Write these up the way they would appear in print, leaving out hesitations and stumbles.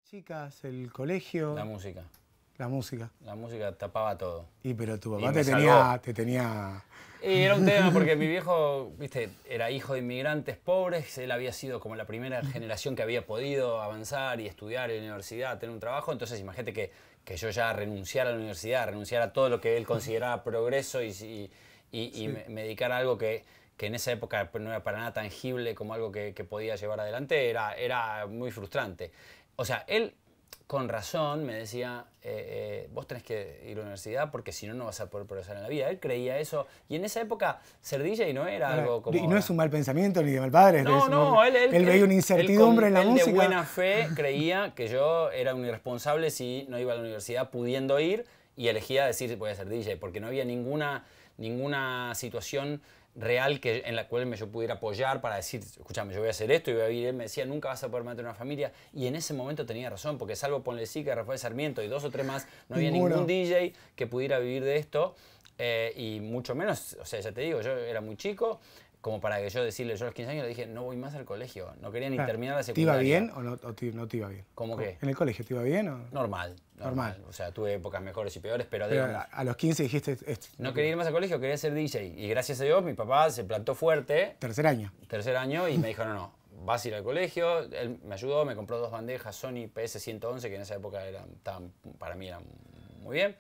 Chicas, el colegio. La música. La música. La música tapaba todo. Y pero tu Y papá me te tenía... Y era un tema porque mi viejo, viste, era hijo de inmigrantes pobres, él había sido como la primera generación que había podido avanzar y estudiar en la universidad, tener un trabajo, entonces imagínate que yo ya renunciara a la universidad, renunciara a todo lo que él consideraba progreso y sí. me dedicara a algo que en esa época no era para nada tangible como algo que podía llevar adelante, era muy frustrante. O sea, él con razón me decía, vos tenés que ir a la universidad porque si no, no vas a poder progresar en la vida. Él creía eso. Y en esa época ser DJ no era algo como... Y no es un mal pensamiento ni de mal padre. No, él veía una incertidumbre en la música. Él de buena fe creía que yo era un irresponsable si no iba a la universidad pudiendo ir y elegía decir voy a ser DJ porque no había ninguna situación real en la cual yo pudiera apoyar para decir, escúchame, yo voy a hacer esto y voy a vivir. Él me decía, nunca vas a poder mantener una familia. Y en ese momento tenía razón, porque salvo Ponle Sica, Rafael Sarmiento y 2 o 3 más, no había ningún DJ que pudiera vivir de esto. Y mucho menos, o sea, ya te digo, yo era muy chico, como para que yo decirle, yo a los 15 años le dije, no voy más al colegio, no quería ni terminar la secundaria. ¿Te iba bien o no te iba bien? ¿Cómo qué? ¿En el colegio te iba bien o...? Normal. O sea, tuve épocas mejores y peores, pero digamos, a los 15 dijiste... No quería ir más al colegio, quería ser DJ. Y gracias a Dios mi papá se plantó fuerte. Tercer año. Y me dijo, no, vas a ir al colegio. Él me ayudó, me compró 2 bandejas Sony PS111, que en esa época para mí eran muy bien.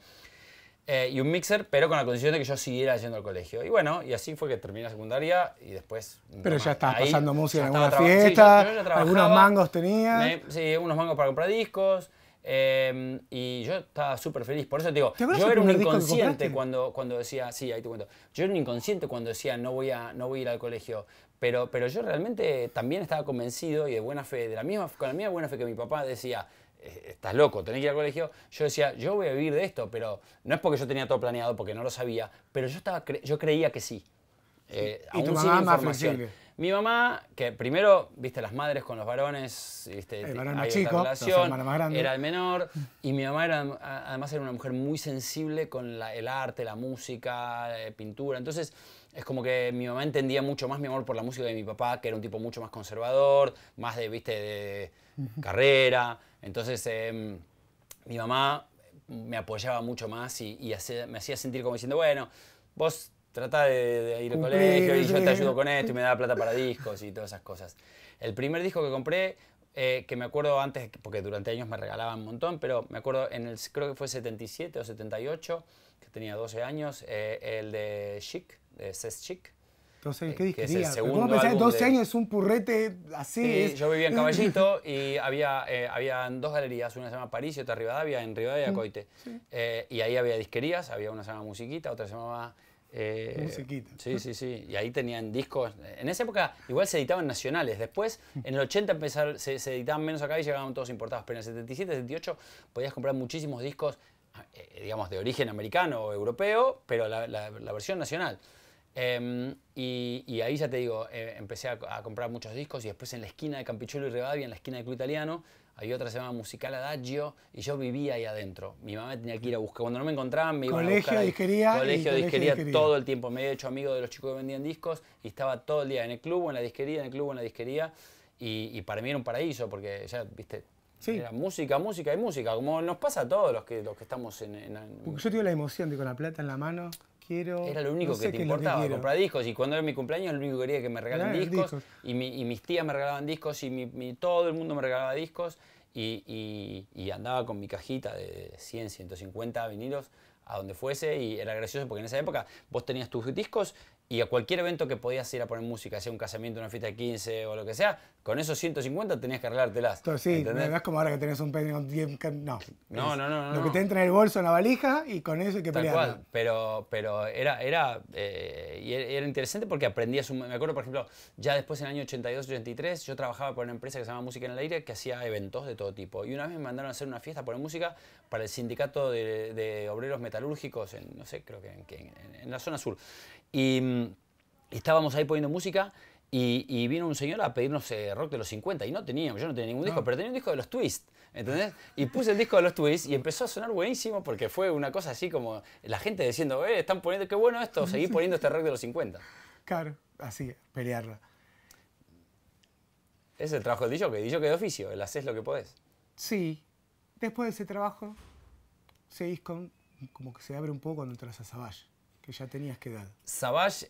Y un mixer, pero con la condición de que yo siguiera yendo al colegio. Y bueno, y así fue que terminé la secundaria y después... Pero ya estabas pasando música en alguna fiesta, sí, algunos mangos tenías. Sí, unos mangos para comprar discos. Y yo estaba súper feliz. Por eso te digo, yo era un inconsciente cuando decía... Sí, ahí te cuento. Yo era un inconsciente cuando decía no voy a ir al colegio. Pero yo realmente también estaba convencido y de buena fe, con la misma buena fe que mi papá decía... Estás loco, tenés que ir al colegio. Yo decía, yo voy a vivir de esto, pero no es porque yo tenía todo planeado, porque no lo sabía, pero yo creía que sí. ¿Y tu mamá más flexible? Mi mamá, que primero, viste, las madres con los varones, viste, el varón hay chico, otra relación, más era el menor, y mi mamá además era una mujer muy sensible con el arte, la música, pintura, entonces es como que mi mamá entendía mucho más mi amor por la música de mi papá, que era un tipo mucho más conservador, más de carrera. Entonces mi mamá me apoyaba mucho más y me hacía sentir como diciendo, bueno, vos trata de ir al colegio y yo te ayudo con esto y me da plata para discos y todas esas cosas. El primer disco que compré, que me acuerdo antes, porque durante años me regalaban un montón, pero me acuerdo creo que fue 77 o 78, que tenía 12 años, el de Chic, de Cés Chic. Entonces, ¿qué disquería? Que es el segundo ¿Cómo pensás? 12 años es un purrete así. Sí, yo vivía en Caballito y había 2 galerías, una se llama París y otra Rivadavia, en Rivadavia Coite. Sí. Y ahí había disquerías, había una se llama Musiquita, otra se llamaba... Musiquita. Sí. Y ahí tenían discos. En esa época igual se editaban nacionales. Después, en el 80 se editaban menos acá y llegaban todos importados. Pero en el 77, 78 podías comprar muchísimos discos, digamos, de origen americano o europeo, pero la versión nacional. Y ahí ya te digo, empecé a comprar muchos discos y después en la esquina de Campichuelo y Rivadavia, en la esquina del Club Italiano, había otra que se llama Musical Adagio y yo vivía ahí adentro. Mi mamá tenía que ir a buscar. Cuando no me encontraban me iban a buscar. Colegio, disquería todo el tiempo. Me había hecho amigo de los chicos que vendían discos y estaba todo el día en el club o en la disquería, en el club o en la disquería. Y para mí era un paraíso porque ya, viste, era música y música, como nos pasa a todos los que estamos Porque yo tengo la emoción de con la plata en la mano... Era lo único que te importaba, comprar discos. Y cuando era mi cumpleaños, lo único que quería era que me regalen discos. Y mis tías me regalaban discos y todo el mundo me regalaba discos. Y andaba con mi cajita de 100, 150 vinilos a donde fuese. Y era gracioso porque en esa época vos tenías tus discos y a cualquier evento que podías ir a poner música, sea un casamiento, una fiesta de 15 o lo que sea, con esos 150 tenías que arreglártelas. Sí, no es como ahora que tenés un penny con 10... No. Lo que te entra en el bolso, en la valija, y con eso hay que pelear. Tal cual, pero era interesante porque aprendías me acuerdo, por ejemplo, ya después en el año 82, 83, yo trabajaba por una empresa que se llama Música en el Aire, que hacía eventos de todo tipo. Y una vez me mandaron a hacer una fiesta por música para el sindicato de obreros metalúrgicos, no sé, creo que en la zona sur. Y estábamos ahí poniendo música y vino un señor a pedirnos rock de los 50 y yo no tenía ningún disco, pero tenía un disco de los Twist, ¿entendés? Y puse el disco de los Twist y empezó a sonar buenísimo porque fue una cosa así como la gente diciendo, están poniendo, qué bueno esto, seguí poniendo este rock de los 50. Claro, así, pelearla. Ese es el trabajo del DJ de oficio, el haces lo que podés. Sí. Después de ese trabajo, seguís como que se abre un poco cuando entras a Savage, que ya tenías qué edad. Savage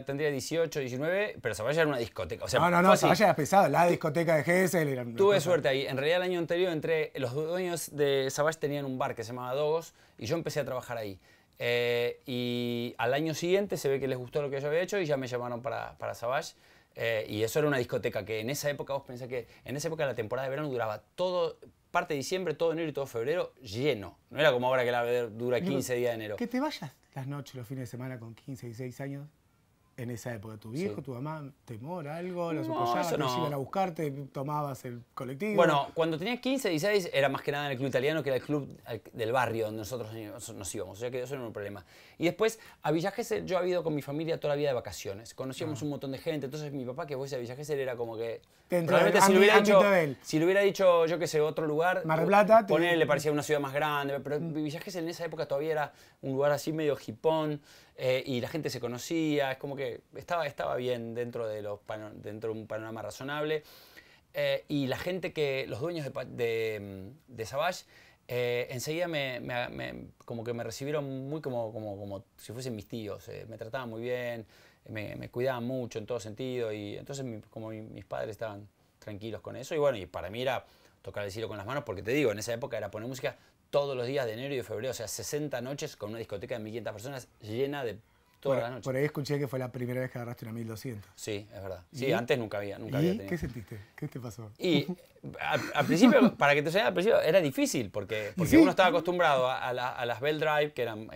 tendría 18, 19, pero Savage era una discoteca. O sea, No, Savage era pesado. La discoteca de Gesell era una Tuve cosa. suerte ahí. En realidad el año anterior los dueños de Savage tenían un bar que se llamaba Dogos y yo empecé a trabajar ahí. Y al año siguiente se ve que les gustó lo que yo había hecho y ya me llamaron para Savage. Y eso era una discoteca que en esa época, vos pensás que en esa época la temporada de verano duraba todo, parte de diciembre, todo enero y todo febrero lleno. No era como ahora que la dura 15 días de enero. Que te vayas las noches, los fines de semana con 15, 16 años. En esa época, ¿tu viejo, Sí. tu mamá, temor, algo? ¿Los No, apoyaban? eso ¿Te no. iban a buscarte? ¿Tomabas el colectivo? Bueno, cuando tenía 15, 16 era más que nada en el club italiano, que era el club del barrio donde nosotros nos íbamos. O sea que eso no era un problema. Y después, a Villa Gesell yo había ido con mi familia toda la vida de vacaciones. Conocíamos un montón de gente. Entonces mi papá que fuese a Villa Gesell era como que... Dentro Probablemente del ámbito de él. si le hubiera dicho, yo qué sé, otro lugar... Mar del Plata, Ponele, le parecía una ciudad más grande. Pero Villa Gesell en esa época todavía era un lugar así medio hipón. Y la gente se conocía. Es como que estaba bien dentro de un panorama razonable. Y la gente los dueños de Savage, enseguida como que me recibieron muy como si fuesen mis tíos. Me trataban muy bien, me cuidaban mucho en todo sentido. Y entonces mis padres estaban tranquilos con eso. Y bueno, y para mí era tocar el cielo con las manos, porque te digo, en esa época era poner música todos los días de enero y de febrero. O sea, 60 noches con una discoteca de 1500 personas llena de todas las noches. Por ahí escuché que fue la primera vez que agarraste una 1200. Sí, es verdad. Sí, ¿Y? antes nunca había tenido. ¿Qué sentiste? ¿Qué te pasó? Y al principio, para que te suene, al principio era difícil, porque ¿Sí? uno estaba acostumbrado a las Bell Drive, que eran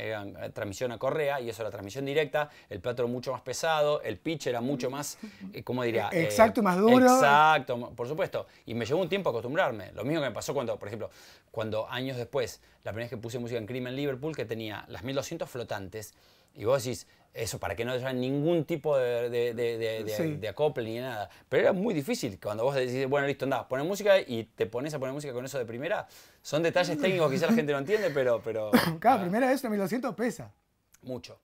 transmisión a correa, y eso era transmisión directa, el plato era mucho más pesado, el pitch era mucho más, ¿cómo diría? Exacto, más duro. Exacto, por supuesto. Y me llevó un tiempo acostumbrarme. Lo mismo que me pasó por ejemplo, cuando años después, la primera vez que puse música en Cream en Liverpool, que tenía las 1200 flotantes, y vos decís, eso, para que no haya ningún tipo Sí. de acople ni nada. Pero era muy difícil cuando vos decís, bueno, listo, andá, pones música y te pones a poner música con eso de primera. Son detalles técnicos que quizás la gente no entiende, pero Cada primera vez una 1200 pesa. mucho.